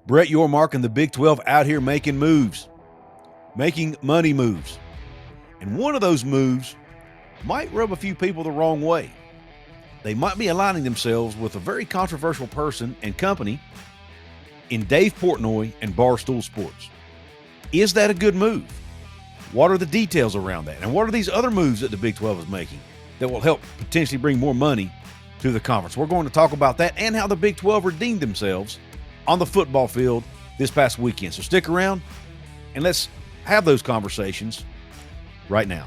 Brett Yormark and the Big 12 out here making moves, making money moves. And one of those moves might rub a few people the wrong way. They might be aligning themselves with a very controversial person and company in Dave Portnoy and Barstool Sports. Is that a good move? What are the details around that? And what are these other moves that the Big 12 is making that will help potentially bring more money to the conference? We're going to talk about that and how the Big 12 redeemed themselves on the football field this past weekend. So stick around and let's have those conversations right now.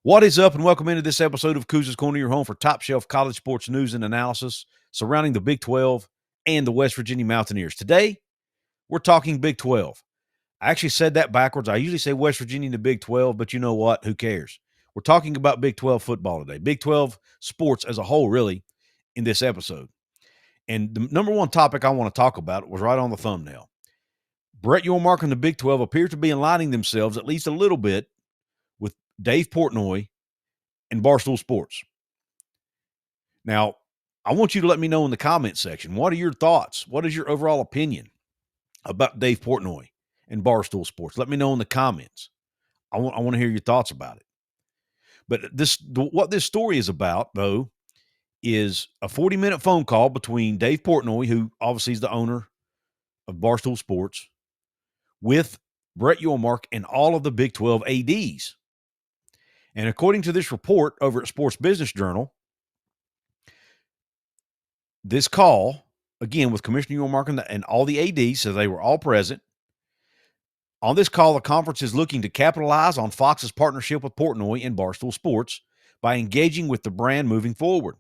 What is up, and welcome into this episode of Couz's Corner, your home for top shelf college sports news and analysis surrounding the Big 12 and the West Virginia Mountaineers. Today, we're talking Big 12. I actually said that backwards. I usually say West Virginia and the Big 12, but you know what? Who cares? We're talking about Big 12 football today, Big 12 sports as a whole, really, in this episode. And the number one topic I want to talk about was right on the thumbnail. Brett Yormark and the Big 12 appear to be aligning themselves at least a little bit with Dave Portnoy and Barstool Sports. Now, I want you to let me know in the comment section, what are your thoughts? What is your overall opinion about Dave Portnoy and Barstool Sports? Let me know in the comments. I want to hear your thoughts about it. But what this story is about, though, is a 40-minute phone call between Dave Portnoy, who obviously is the owner of Barstool Sports, with Brett Yormark and all of the Big 12 ADs. And according to this report over at Sports Business Journal, this call, again, with Commissioner Yormark and all the ADs, so they were all present. On this call, the conference is looking to capitalize on Fox's partnership with Portnoy and Barstool Sports by engaging with the brand moving forward.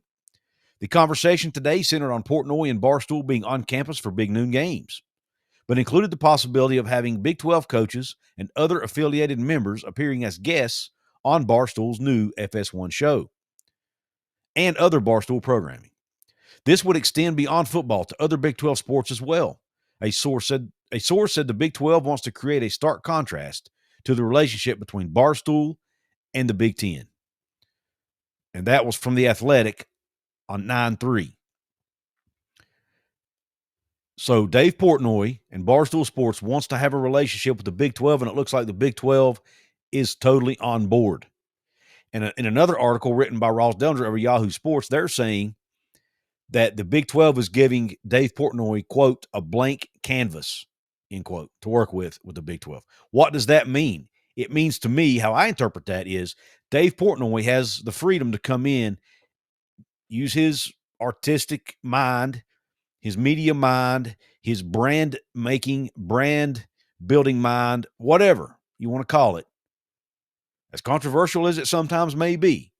The conversation today centered on Portnoy and Barstool being on campus for Big Noon games, but included the possibility of having Big 12 coaches and other affiliated members appearing as guests on Barstool's new FS1 show and other Barstool programming. This would extend beyond football to other Big 12 sports as well. A source said the Big 12 wants to create a stark contrast to the relationship between Barstool and the Big 10. And that was from The Athletic on 9/3. So Dave Portnoy and Barstool Sports wants to have a relationship with the Big 12, and it looks like the Big 12 is totally on board. And in another article written by Ross Dellinger over Yahoo Sports, they're saying that the Big 12 is giving Dave Portnoy, quote, a blank canvas, end quote, to work with the Big 12. What does that mean? It means to me, how I interpret that is Dave Portnoy has the freedom to come in, use his artistic mind, his media mind, his brand making, brand building mind, whatever you want to call it. As controversial as it sometimes may be,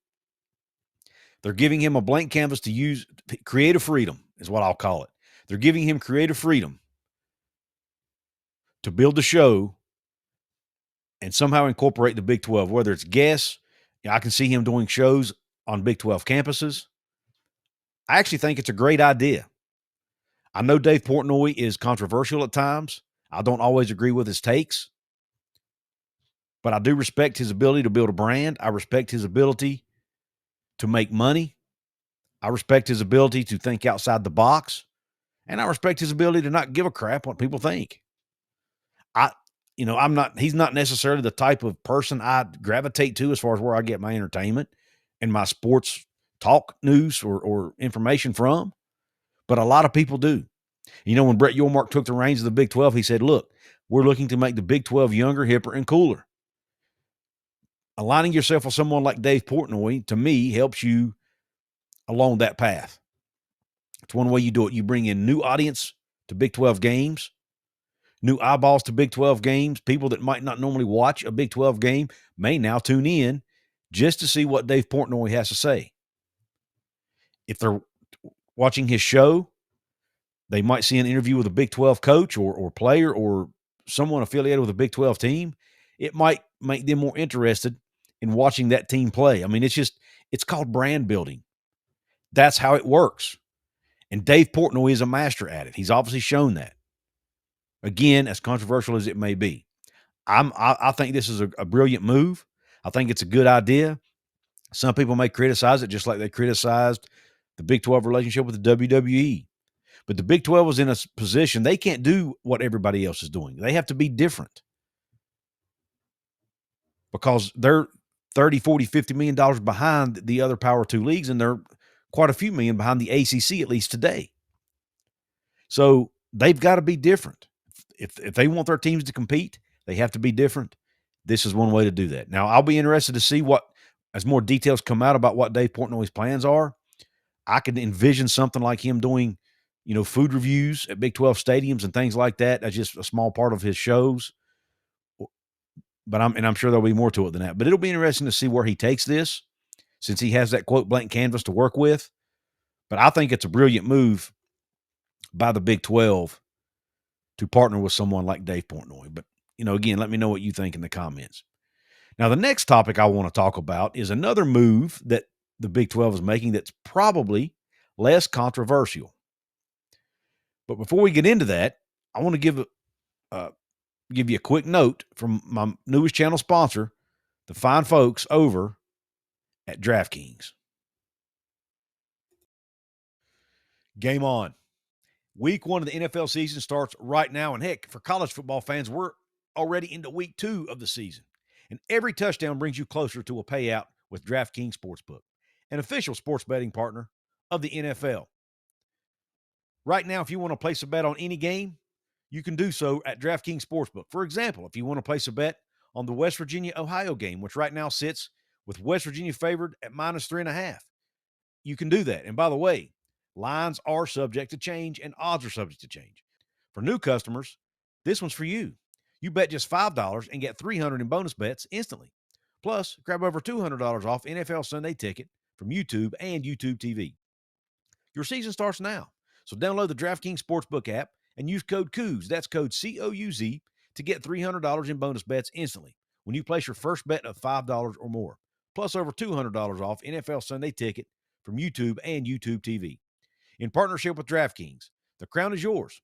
they're giving him a blank canvas to use. Creative freedom is what I'll call it. They're giving him creative freedom to build the show and somehow incorporate the Big 12, whether it's guests. I can see him doing shows on Big 12 campuses. I actually think it's a great idea. I know Dave Portnoy is controversial at times. I don't always agree with his takes, but I do respect his ability to build a brand. I respect his ability to make money. I respect his ability to think outside the box, and I respect his ability to not give a crap what people think. He's not necessarily the type of person I gravitate to as far as where I get my entertainment and my sports talk news or information from, but a lot of people do. When Brett Yormark took the reins of the Big 12, he said, look, we're looking to make the Big 12 younger, hipper, and cooler. Aligning yourself with someone like Dave Portnoy, to me, helps you along that path. It's one way you do it. You bring in new audience to Big 12 games, new eyeballs to Big 12 games. People that might not normally watch a Big 12 game may now tune in just to see what Dave Portnoy has to say. If they're watching his show, they might see an interview with a Big 12 coach or player or someone affiliated with a Big 12 team. It might make them more interested in watching that team play. I mean, it's called brand building. That's how it works. And Dave Portnoy is a master at it. He's obviously shown that. Again, as controversial as it may be. I think this is a brilliant move. I think it's a good idea. Some people may criticize it just like they criticized the Big 12 relationship with the WWE. But the Big 12 is in a position they can't do what everybody else is doing. They have to be different because they're 30, 40, $50 million behind the other Power 2 leagues, and they're quite a few million behind the ACC, at least today. So they've got to be different. If they want their teams to compete, they have to be different. This is one way to do that. Now, I'll be interested to see as more details come out about what Dave Portnoy's plans are. I could envision something like him doing, food reviews at Big 12 stadiums and things like that. That's just a small part of his shows. But I'm sure there'll be more to it than that. But it'll be interesting to see where he takes this, since he has that, quote, blank canvas to work with. But I think it's a brilliant move by the Big 12 to partner with someone like Dave Portnoy. But, again, let me know what you think in the comments. Now, the next topic I want to talk about is another move that the Big 12 is making that's probably less controversial. But before we get into that, I want to give you a quick note from my newest channel sponsor, the fine folks over at DraftKings. Game on. Week 1 of the NFL season starts right now, and heck, for college football fans, we're already into week 2 of the season. And every touchdown brings you closer to a payout with DraftKings Sportsbook, an official sports betting partner of the NFL. Right now, if you want to place a bet on any game, you can do so at DraftKings Sportsbook. For example, if you want to place a bet on the West Virginia-Ohio game, which right now sits with West Virginia favored at -3.5, you can do that. And by the way, lines are subject to change and odds are subject to change. For new customers, this one's for you. You bet just $5 and get $300 in bonus bets instantly. Plus, grab over $200 off NFL Sunday Ticket from YouTube and YouTube TV. Your season starts now. So download the DraftKings Sportsbook app and use code Couz, that's code C-O-U-Z, to get $300 in bonus bets instantly when you place your first bet of $5 or more. Plus over $200 off NFL Sunday Ticket from YouTube and YouTube TV. In partnership with DraftKings, the crown is yours.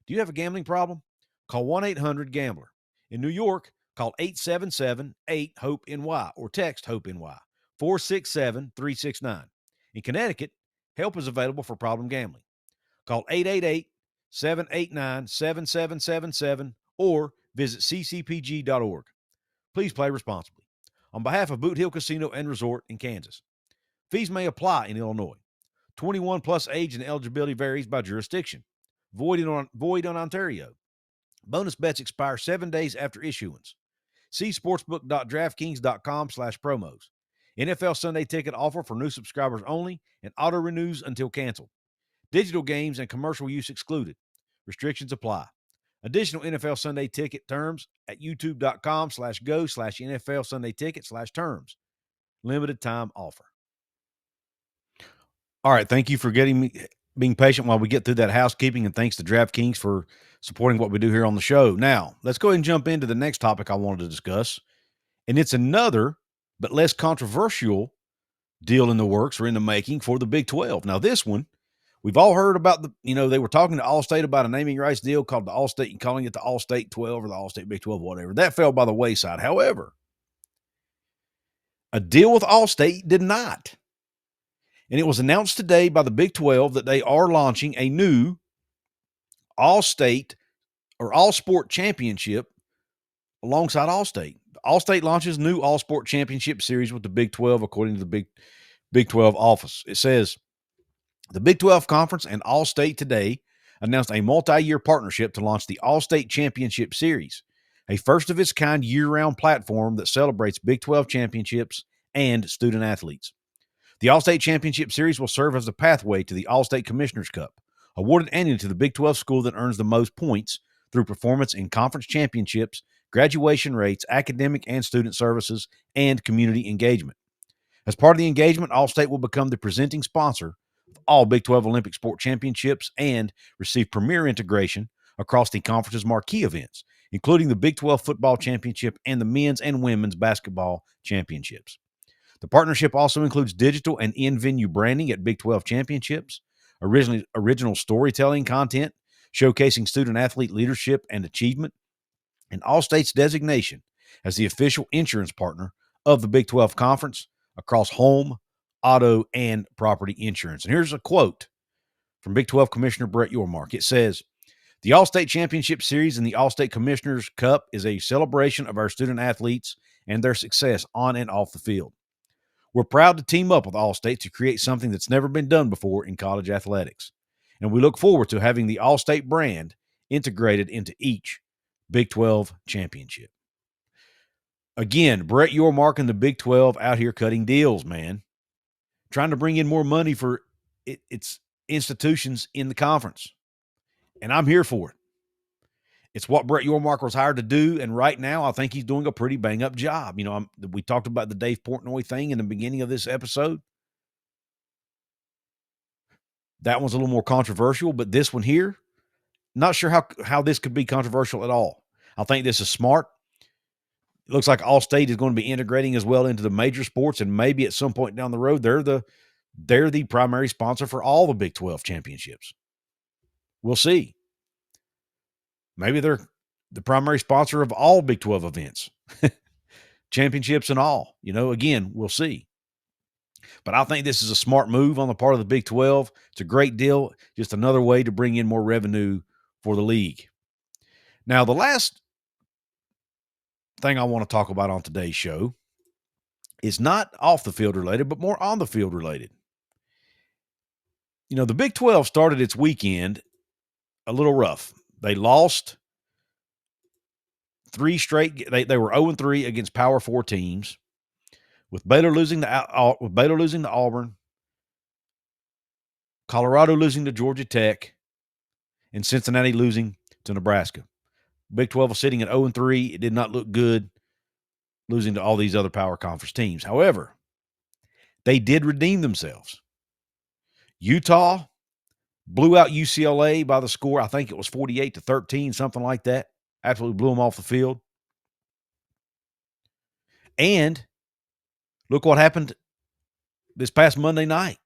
Do you have a gambling problem? Call 1-800-GAMBLER. In New York, call 877-8-HOPE-NY or text HOPE-NY 467-369. In Connecticut, help is available for problem gambling. Call 888-789-7777 or visit ccpg.org. Please play responsibly. On behalf of Boot Hill Casino and Resort in Kansas, fees may apply in Illinois. 21 plus age and eligibility varies by jurisdiction. Void on Ontario. Bonus bets expire 7 days after issuance. See sportsbook.draftkings.com/promos. NFL Sunday Ticket offer for new subscribers only and auto renews until canceled. Digital games and commercial use excluded. Restrictions apply. Additional NFL Sunday Ticket terms at youtube.com/go/NFL Sunday Ticket/terms. Limited time offer. All right. Thank you for being patient while we get through that housekeeping, and thanks to DraftKings for supporting what we do here on the show. Now, let's go ahead and jump into the next topic I wanted to discuss, and it's another but less controversial deal in the works or in the making for the Big 12. Now, this one, we've all heard about they were talking to Allstate about a naming rights deal called the Allstate and calling it the Allstate 12 or the Allstate Big 12, whatever. That fell by the wayside. However, a deal with Allstate did not. And it was announced today by the Big 12 that they are launching a new All-State or All-Sport Championship alongside Allstate. Allstate launches new All-Sport Championship series with the Big 12, according to the Big 12 office. It says, the Big 12 Conference and Allstate today announced a multi-year partnership to launch the Allstate Championship Series, a first-of-its-kind year-round platform that celebrates Big 12 championships and student athletes. The Allstate Championship Series will serve as the pathway to the Allstate Commissioner's Cup, awarded annually to the Big 12 school that earns the most points through performance in conference championships, graduation rates, academic and student services, and community engagement. As part of the engagement, Allstate will become the presenting sponsor of all Big 12 Olympic Sport Championships and receive premier integration across the conference's marquee events, including the Big 12 Football Championship and the Men's and Women's Basketball Championships. The partnership also includes digital and in-venue branding at Big 12 championships, original storytelling content showcasing student-athlete leadership and achievement, and Allstate's designation as the official insurance partner of the Big 12 Conference across home, auto, and property insurance. And here's a quote from Big 12 Commissioner Brett Yormark. It says, "The Allstate Championship Series and the Allstate Commissioners Cup is a celebration of our student athletes and their success on and off the field. We're proud to team up with Allstate to create something that's never been done before in college athletics. And we look forward to having the Allstate brand integrated into each Big 12 championship." Again, Brett Yormark and the Big 12 out here cutting deals, man. Trying to bring in more money for its institutions in the conference. And I'm here for it. It's what Brett Yormark was hired to do, and right now I think he's doing a pretty bang-up job. We talked about the Dave Portnoy thing in the beginning of this episode. That one's a little more controversial, but this one here, not sure how this could be controversial at all. I think this is smart. It looks like Allstate is going to be integrating as well into the major sports, and maybe at some point down the road, they're the primary sponsor for all the Big 12 championships. We'll see. Maybe they're the primary sponsor of all Big 12 events, championships and all. Again, we'll see. But I think this is a smart move on the part of the Big 12. It's a great deal, just another way to bring in more revenue for the league. Now, the last thing I want to talk about on today's show is not off the field related, but more on the field related. The Big 12 started its weekend a little rough. They lost 3 straight. They were 0-3 against Power 4 teams, with Baylor losing to Auburn, Colorado losing to Georgia Tech, and Cincinnati losing to Nebraska. Big 12 was sitting at 0-3. It did not look good, losing to all these other power conference teams. However, they did redeem themselves. Utah blew out UCLA by the score. I think it was 48-13, something like that. Absolutely blew them off the field. And look what happened this past Monday night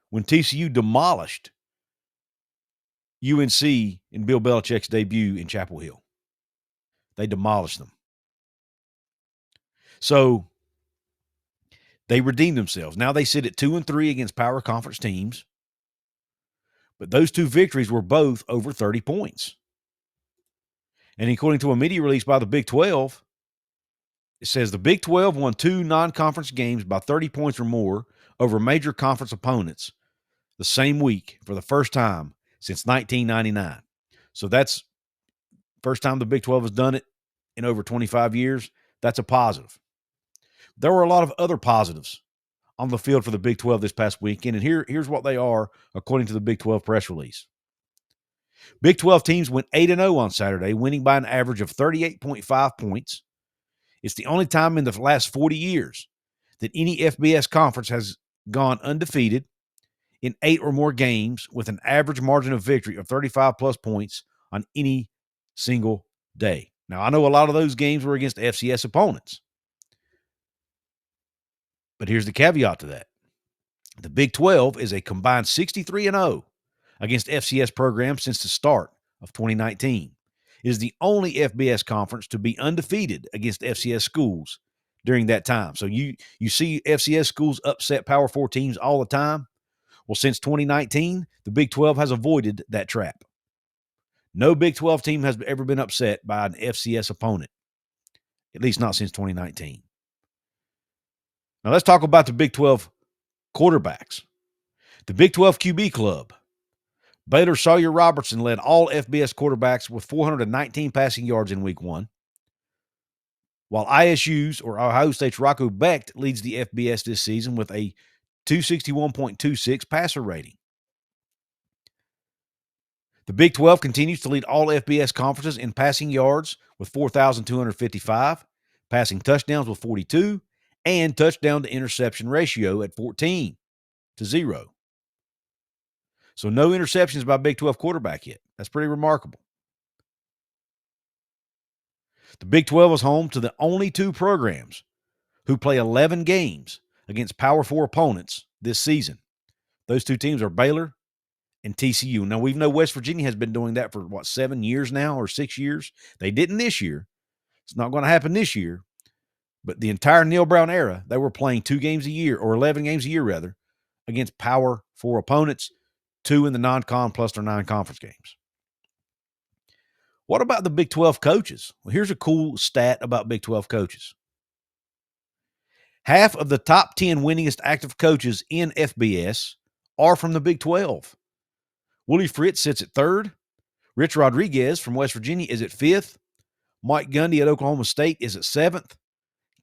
when TCU demolished UNC in Bill Belichick's debut in Chapel Hill. They demolished them. So they redeemed themselves. Now they sit at 2-3 against power conference teams. But those 2 victories were both over 30 points. And according to a media release by the Big 12, it says the Big 12 won 2 non-conference games by 30 points or more over major conference opponents the same week for the first time since 1999. So that's first time the Big 12 has done it in over 25 years. That's a positive. There were a lot of other positives on the field for the Big 12 this past weekend, and here's what they are according to the Big 12 press release. Big 12 teams went 8-0 on Saturday, winning by an average of 38.5 points. It's the only time in the last 40 years that any FBS conference has gone undefeated in 8 or more games with an average margin of victory of 35-plus points on any single day. Now, I know a lot of those games were against FCS opponents. But here's the caveat to that. The Big 12 is a combined 63-0 against FCS programs since the start of 2019. It is the only FBS conference to be undefeated against FCS schools during that time. So you see FCS schools upset Power 4 teams all the time. Well, since 2019, the Big 12 has avoided that trap. No Big 12 team has ever been upset by an FCS opponent, at least not since 2019. Now let's talk about the Big 12 quarterbacks. The Big 12 QB club. Baylor Sawyer Robertson led all FBS quarterbacks with 419 passing yards in week 1, while ISU's or Ohio State's Rocco Becht leads the FBS this season with a 261.26 passer rating. The Big 12 continues to lead all FBS conferences in passing yards with 4,255, passing touchdowns with 42, and touchdown to interception ratio at 14-0. So no interceptions by Big 12 quarterback yet. That's pretty remarkable. The Big 12 is home to the only 2 programs who play 11 games against Power 4 opponents this season. Those 2 teams are Baylor and TCU. Now, we know West Virginia has been doing that for, 7 years now or 6 years? They didn't this year. It's not going to happen this year. But the entire Neil Brown era, they were playing 2 games a year, or 11 games a year rather, against Power 4 opponents, 2 in the non-con plus their 9 conference games. What about the Big 12 coaches? Well, here's a cool stat about Big 12 coaches. Half of the top 10 winningest active coaches in FBS are from the Big 12. Willie Fritz sits at 3rd. Rich Rodriguez from West Virginia is at 5th. Mike Gundy at Oklahoma State is at 7th.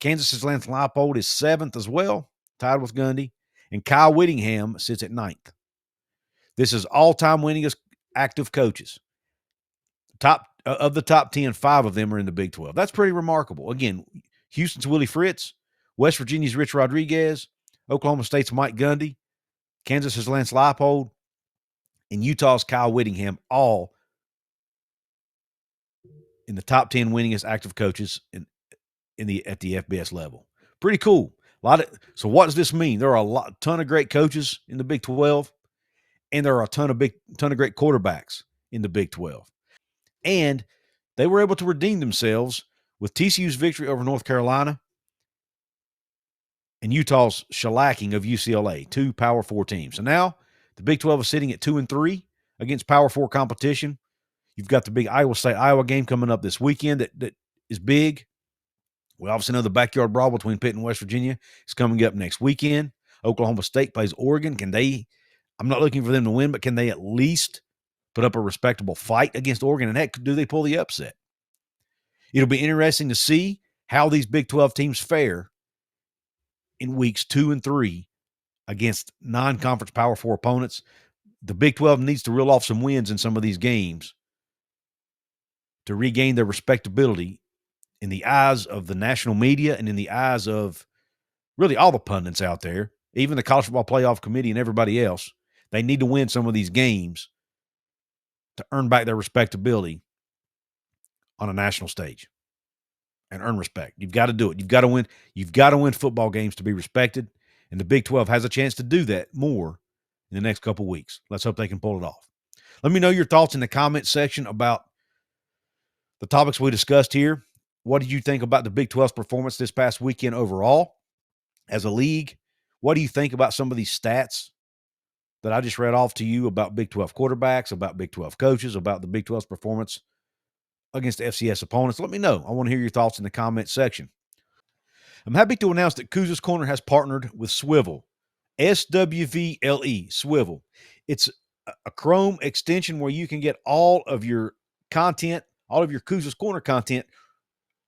Kansas's Lance Leipold is 7th as well, tied with Gundy. And Kyle Whittingham sits at 9th. This is all-time winningest active coaches. Of the top 10, 5 of them are in the Big 12. That's pretty remarkable. Again, Houston's Willie Fritz, West Virginia's Rich Rodriguez, Oklahoma State's Mike Gundy, Kansas's Lance Leipold, and Utah's Kyle Whittingham, all in the top 10 winningest active coaches at the FBS level. Pretty cool. So what does this mean? There are ton of great coaches in the Big 12, and there are a ton of great quarterbacks in the Big 12. And they were able to redeem themselves with TCU's victory over North Carolina and Utah's shellacking of UCLA, 2 Power 4 teams. So now the Big 12 is sitting at 2-3 against Power 4 competition. You've got the big Iowa State-Iowa game coming up this weekend that is big. We obviously know the backyard brawl between Pitt and West Virginia is coming up next weekend. Oklahoma State plays Oregon. I'm not looking for them to win, but can they at least put up a respectable fight against Oregon? And heck, do they pull the upset? It'll be interesting to see how these Big 12 teams fare in weeks 2 and 3 against non-conference Power 4 opponents. The Big 12 needs to reel off some wins in some of these games to regain their respectability in the eyes of the national media and in the eyes of really all the pundits out there, even the College Football Playoff Committee and everybody else. They need to win some of these games to earn back their respectability on a national stage and earn respect. You've got to do it. You've got to win. You've got to win football games to be respected, and the Big 12 has a chance to do that more in the next couple weeks. Let's hope they can pull it off. Let me know your thoughts in the comment section about the topics we discussed here. What did you think about the Big 12's performance this past weekend overall as a league? What do you think about some of these stats that I just read off to you about Big 12 quarterbacks, about Big 12 coaches, about the Big 12's performance against FCS opponents? Let me know. I want to hear your thoughts in the comment section. I'm happy to announce that Couz's Corner has partnered with Swivel, SWVLE, Swivel. It's a Chrome extension where you can get all of your content, all of your Couz's Corner content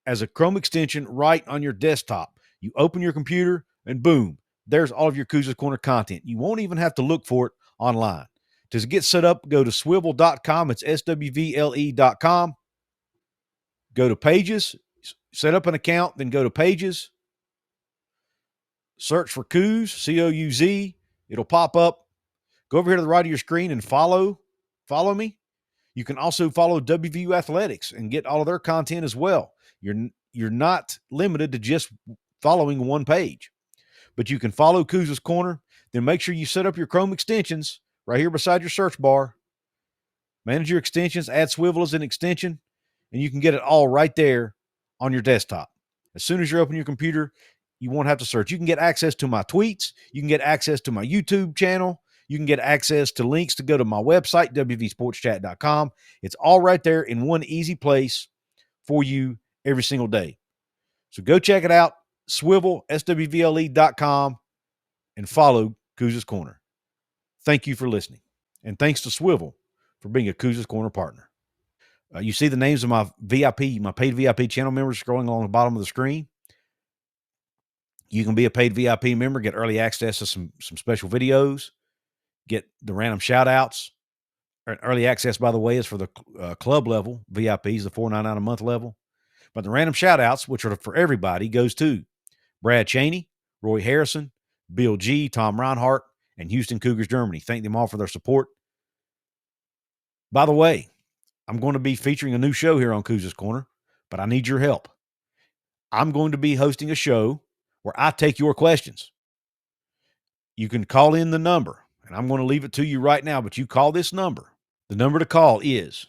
as a Chrome extension right on your desktop. You open your computer and boom, there's all of your Couz's Corner content. You won't even have to look for it online. To get set up, go to swivel.com. It's SWVLE.com. Go to Pages, set up an account, then go to Pages. Search for Couz, C-O-U-Z. It'll pop up. Go over here to the right of your screen and follow me. You can also follow WVU Athletics and get all of their content as well. You're not limited to just following one page, but you can follow Couz's Corner. Then make sure you set up your Chrome extensions right here beside your search bar. Manage your extensions, add Swivel as an extension, and you can get it all right there on your desktop. As soon as you open your computer, you won't have to search. You can get access to my tweets. You can get access to my YouTube channel. You can get access to links to go to my website, wvsportschat.com. It's all right there in one easy place for you every single day. So go check it out, Swivel, SWVLE.com, and follow Couz's Corner. Thank you for listening. And thanks to Swivel for being a Couz's Corner partner. You see the names of my paid VIP channel members scrolling along the bottom of the screen. You can be a paid VIP member, get early access to some special videos, get the random shout-outs. Early access, by the way, is for the club level VIPs, the $4.99 a month level. But the random shout-outs, which are for everybody, goes to Brad Cheney, Roy Harrison, Bill G., Tom Reinhart, and Houston Cougars Germany. Thank them all for their support. By the way, I'm going to be featuring a new show here on Couz's Corner, but I need your help. I'm going to be hosting a show where I take your questions. You can call in the number, and I'm going to leave it to you right now, but you call this number. The number to call is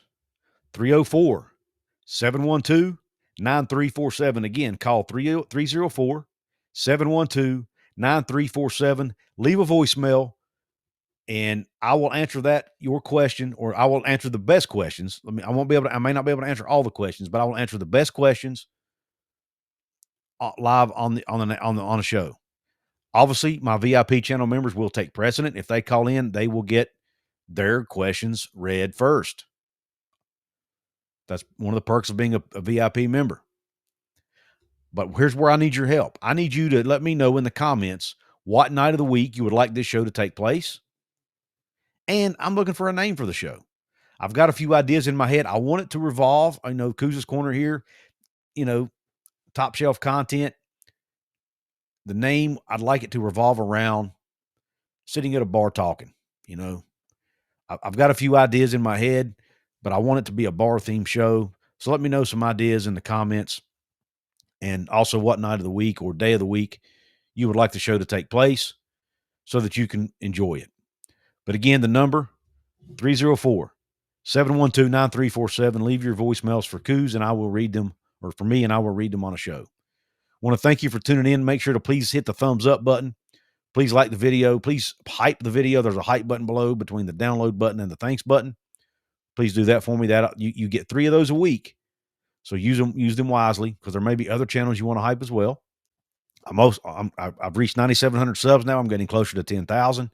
304-712-9730. 9347. Again, call 304 712 9347. Leave a voicemail, and I will answer your question, or I will answer the best questions. I may not be able to answer all the questions, but I will answer the best questions live on a show. Obviously, my VIP channel members will take precedent. If they call in, they will get their questions read first. That's one of the perks of being a VIP member. But here's where I need your help. I need you to let me know in the comments what night of the week you would like this show to take place. And I'm looking for a name for the show. I've got a few ideas in my head. I want it to revolve. I know Couz's Corner here, top shelf content. The name, I'd like it to revolve around sitting at a bar talking. I've got a few ideas in my head, but I want it to be a bar themed show. So let me know some ideas in the comments, and also what night of the week or day of the week you would like the show to take place so that you can enjoy it. But again, the number 304 712 9347. Leave your voicemails for Couz, and I will read them, or for me, and I will read them on a show. I want to thank you for tuning in. Make sure to please hit the thumbs up button. Please like the video. Please hype the video. There's a hype button below between the download button and the thanks button. Please do that for me. That you get 3 of those a week. So use them wisely, because there may be other channels you want to hype as well. I've reached 9,700 subs now. I'm getting closer to 10,000.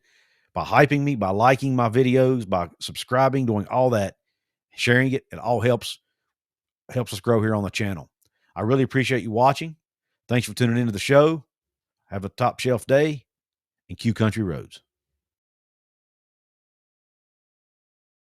By hyping me, by liking my videos, by subscribing, doing all that, sharing it, it all helps us grow here on the channel. I really appreciate you watching. Thanks for tuning into the show. Have a top shelf day, and Q Country Roads.